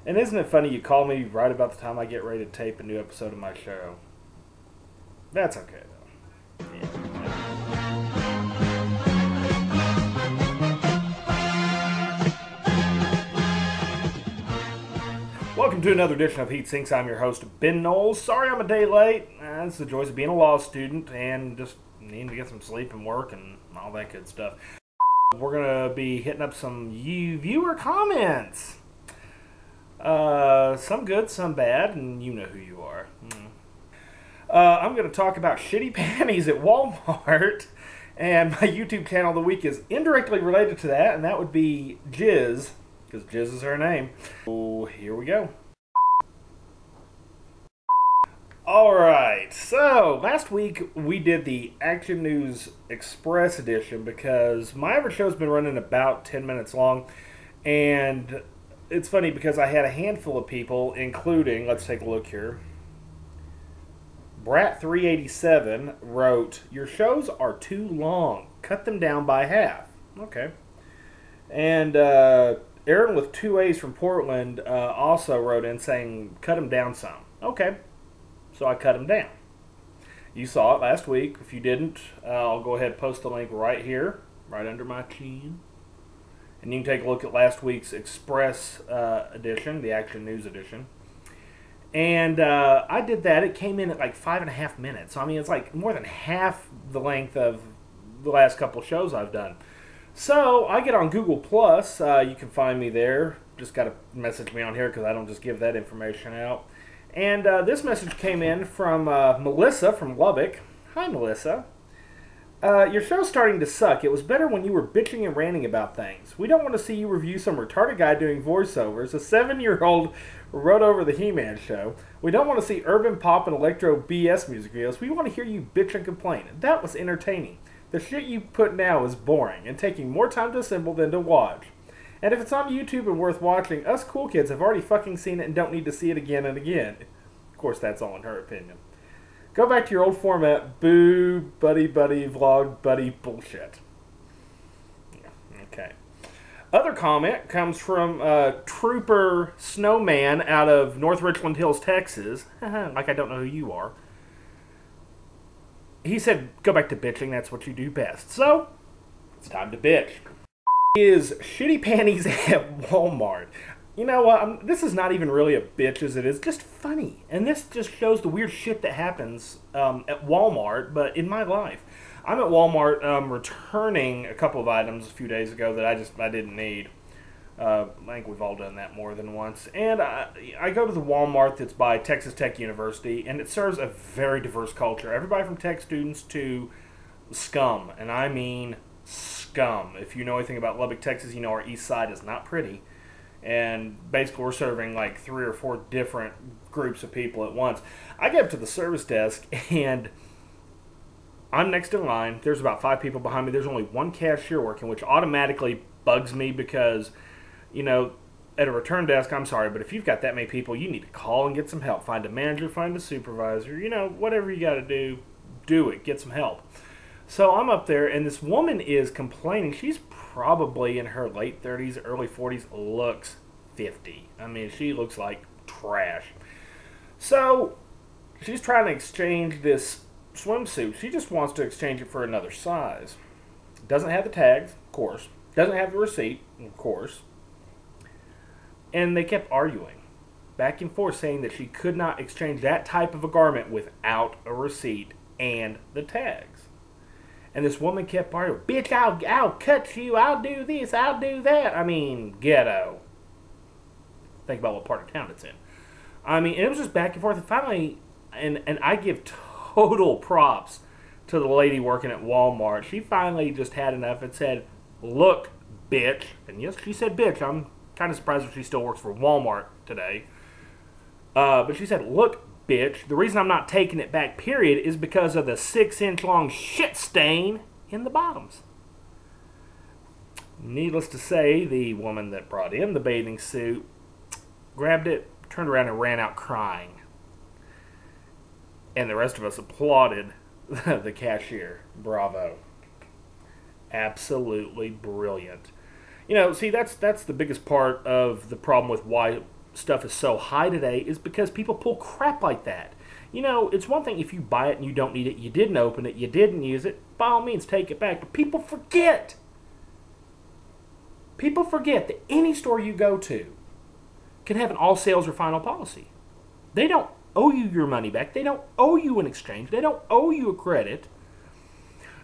And isn't it funny you call me right about the time I get ready to tape a new episode of my show? That's okay, though. Yeah. Welcome to another edition of Heat Sinks. I'm your host, Ben Noles. Sorry I'm a day late. It's the joys of being a law student and just needing to get some sleep and work and all that good stuff. We're going to be hitting up some viewer comments. Some good, some bad, and you know who you are. I'm going to talk about shitty panties at Wal Mart, and my YouTube channel of the week is indirectly related to that, and that would be Jizz, because Jizz is her name. So here we go. Alright, so last week we did the Action News Express edition because my average show's been running about 10 minutes long, and it's funny because I had a handful of people, including, let's take a look here, Brat387 wrote, "Your shows are too long. Cut them down by half." Okay. And Aaron with 2 A's from Portland also wrote in saying, "Cut them down some." Okay. So I cut them down. You saw it last week. If you didn't, I'll go ahead and post the link right here, right under my chin. And you can take a look at last week's Express edition, the Action News edition. And I did that. It came in at like 5.5 minutes. So, I mean, it's like more than half the length of the last couple shows I've done. So I get on Google+. You can find me there. Just got to message me on here because I don't just give that information out. And this message came in from Melissa from Lubbock. Hi, Melissa. Your show's starting to suck. It was better when you were bitching and ranting about things. We don't want to see you review some retarded guy doing voiceovers. A 7-year-old wrote over the He-Man show. We don't want to see urban pop and electro BS music videos. We want to hear you bitch and complain. That was entertaining. The shit you put now is boring and taking more time to assemble than to watch. And if it's on YouTube and worth watching, us cool kids have already fucking seen it and don't need to see it again and again. Of course, that's all in her opinion. Go back to your old format, boo, buddy, vlog, buddy, bullshit. Yeah, okay. Other comment comes from Trooper Snowman out of North Richland Hills, Texas. Like I don't know who you are. He said, go back to bitching, that's what you do best. So, it's time to bitch. Is shitty panties at Walmart. You know what? This is not even really a bitch as it is just funny. And this just shows the weird shit that happens at Walmart, but in my life. I'm at Walmart returning a couple of items a few days ago that I didn't need. I think we've all done that more than once. And I go to the Walmart that's by Texas Tech University, and it serves a very diverse culture. Everybody from tech students to scum, and I mean scum. If you know anything about Lubbock, Texas, you know our east side is not pretty. And basically we're serving like 3 or 4 different groups of people at once. I get up to the service desk and I'm next in line. There's about 5 people behind me. There's only one cashier working, which automatically bugs me because, you know, at a return desk, I'm sorry, but if you've got that many people, you need to call and get some help. Find a manager, find a supervisor, you know, whatever you got to do, do it. Get some help. So I'm up there, and this woman is complaining. She's probably in her late 30s, early 40s, looks 50. I mean, she looks like trash. So she's trying to exchange this swimsuit. She just wants to exchange it for another size. Doesn't have the tags, of course. Doesn't have the receipt, of course. And they kept arguing back and forth, saying that she could not exchange that type of a garment without a receipt and the tags. And this woman kept arguing, "Bitch, I'll cut you, I'll do this, I'll do that." I mean, ghetto. Think about what part of town it's in. I mean, it was just back and forth. And finally, and I give total props to the lady working at Walmart. She finally just had enough and said, "Look, bitch." And yes, she said bitch. I'm kind of surprised that she still works for Walmart today. But she said, "Look, bitch, the reason I'm not taking it back, period, is because of the 6-inch long shit stain in the bottoms." Needless to say, the woman that brought in the bathing suit grabbed it, turned around, and ran out crying. And the rest of us applauded the cashier. Bravo. Absolutely brilliant. You know, see, that's the biggest part of the problem with why stuff is so high today is because people pull crap like that. You know, it's one thing if you buy it and you don't need it, you didn't open it, you didn't use it, by all means take it back. But people forget. People forget that any store you go to can have an all sales or final policy. They don't owe you your money back. They don't owe you an exchange. They don't owe you a credit.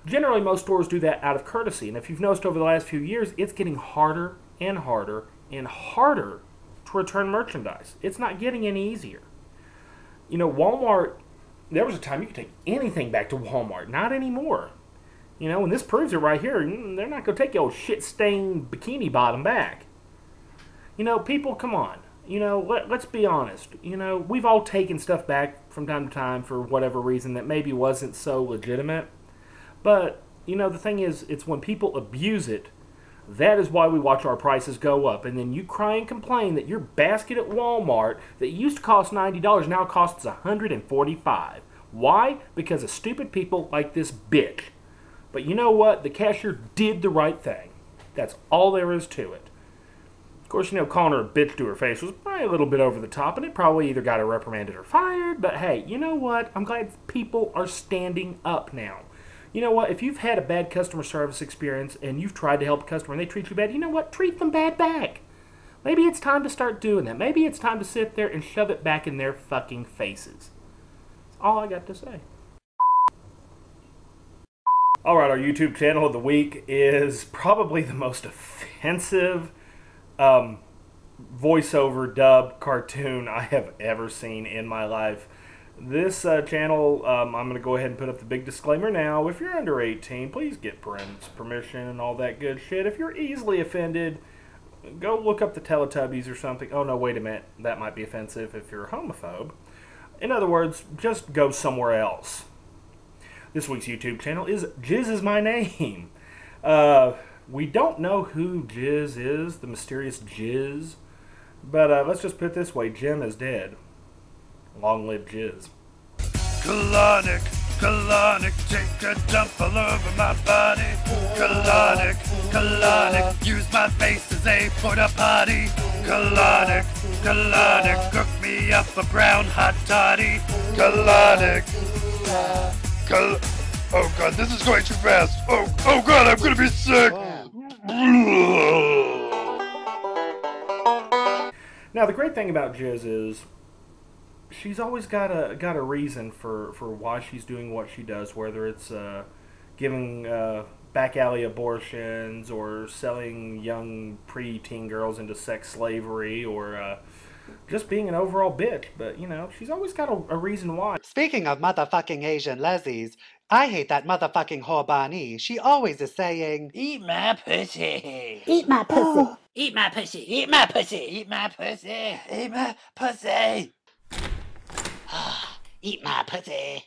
Generally, most stores do that out of courtesy. And if you've noticed over the last few years, it's getting harder and harder and harder to return merchandise. It's not getting any easier. You know, Walmart, there was a time you could take anything back to Walmart. Not anymore. You know, and this proves it right here. They're not going to take your old shit-stained bikini bottom back. You know, people, come on. You know, let's be honest. You know, we've all taken stuff back from time to time for whatever reason that maybe wasn't so legitimate. But, you know, the thing is, it's when people abuse it, that is why we watch our prices go up. And then you cry and complain that your basket at Walmart that used to cost $90 now costs $145. Why? Because of stupid people like this bitch. But you know what? The cashier did the right thing. That's all there is to it. Of course, you know, calling her a bitch to her face was probably a little bit over the top, and it probably either got her reprimanded or fired. But hey, you know what? I'm glad people are standing up now. You know what? If you've had a bad customer service experience and you've tried to help a customer and they treat you bad, you know what? Treat them bad back. Maybe it's time to start doing that. Maybe it's time to sit there and shove it back in their fucking faces. That's all I got to say. Alright, our YouTube channel of the week is probably the most offensive voiceover dub cartoon I have ever seen in my life. This channel, I'm going to go ahead and put up the big disclaimer now. If you're under 18, please get parents' permission and all that good shit. If you're easily offended, go look up the Teletubbies or something. Oh no, wait a minute. That might be offensive if you're a homophobe. In other words, just go somewhere else. This week's YouTube channel is Jizz Is My Name. We don't know who Jizz is, the mysterious Jizz. But let's just put it this way, Jim is dead. Long live Jizz. Colonic, colonic, take a dump all over my body. Colonic, colonic, use my face as a porta potty. Colonic, colonic, cook me up a brown hot toddy. Colonic, oh god, this is going too fast. Oh god, I'm gonna be sick. Now the great thing about Jizz is she's always got a reason for why she's doing what she does, whether it's giving back alley abortions or selling young preteen girls into sex slavery or just being an overall bitch. But, you know, she's always got a reason why. Speaking of motherfucking Asian lesbies, I hate that motherfucking whore Bonnie. She always is saying, "Eat my pussy. Eat my pussy. Eat my pussy. Eat my pussy. Eat my pussy. Eat my pussy. Eat my pussy."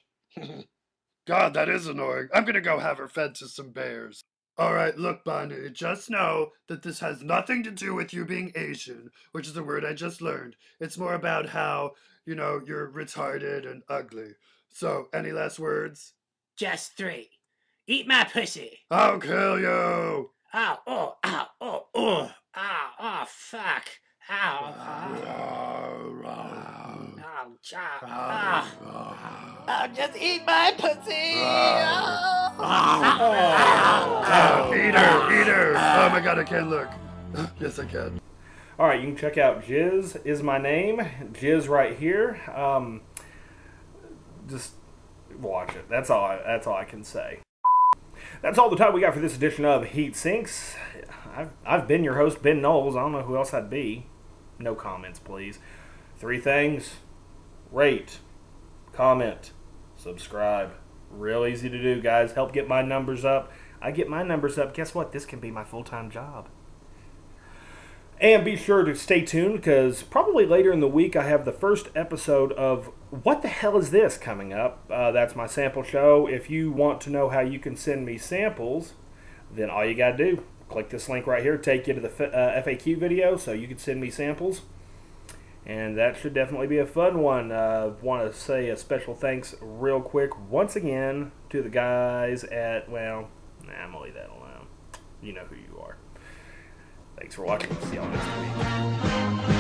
God, that is annoying. I'm gonna go have her fed to some bears. Alright, look, Bonnie, just know that this has nothing to do with you being Asian, which is a word I just learned. It's more about how, you know, you're retarded and ugly. So, any last words? Just 3. Eat my pussy. I'll kill you! Ow, oh, ow, oh, oh, ow, oh, fuck. Ow, oh, just eat my pussy. Eat her! Oh my god, I can't look. Yes, I can. Alright, you can check out Jizz Is My Name. Jizz right here. Just watch it. That's all I can say. That's all the time we got for this edition of Heat Sinks. I've been your host, Ben Noles. I don't know who else I'd be. No comments, please. 3 things. Rate, comment, subscribe. Real easy to do, guys. Help get my numbers up. I get my numbers up. Guess what? This can be my full-time job. And be sure to stay tuned, because probably later in the week I have the first episode of What the Hell Is This coming up. That's my sample show. If you want to know how you can send me samples, then all you got to do, click this link right here, take you to the FAQ video so you can send me samples. And that should definitely be a fun one. Want to say a special thanks real quick once again to the guys at, well, I'm going to leave that alone. You know who you are. Thanks for watching. See y'all next week.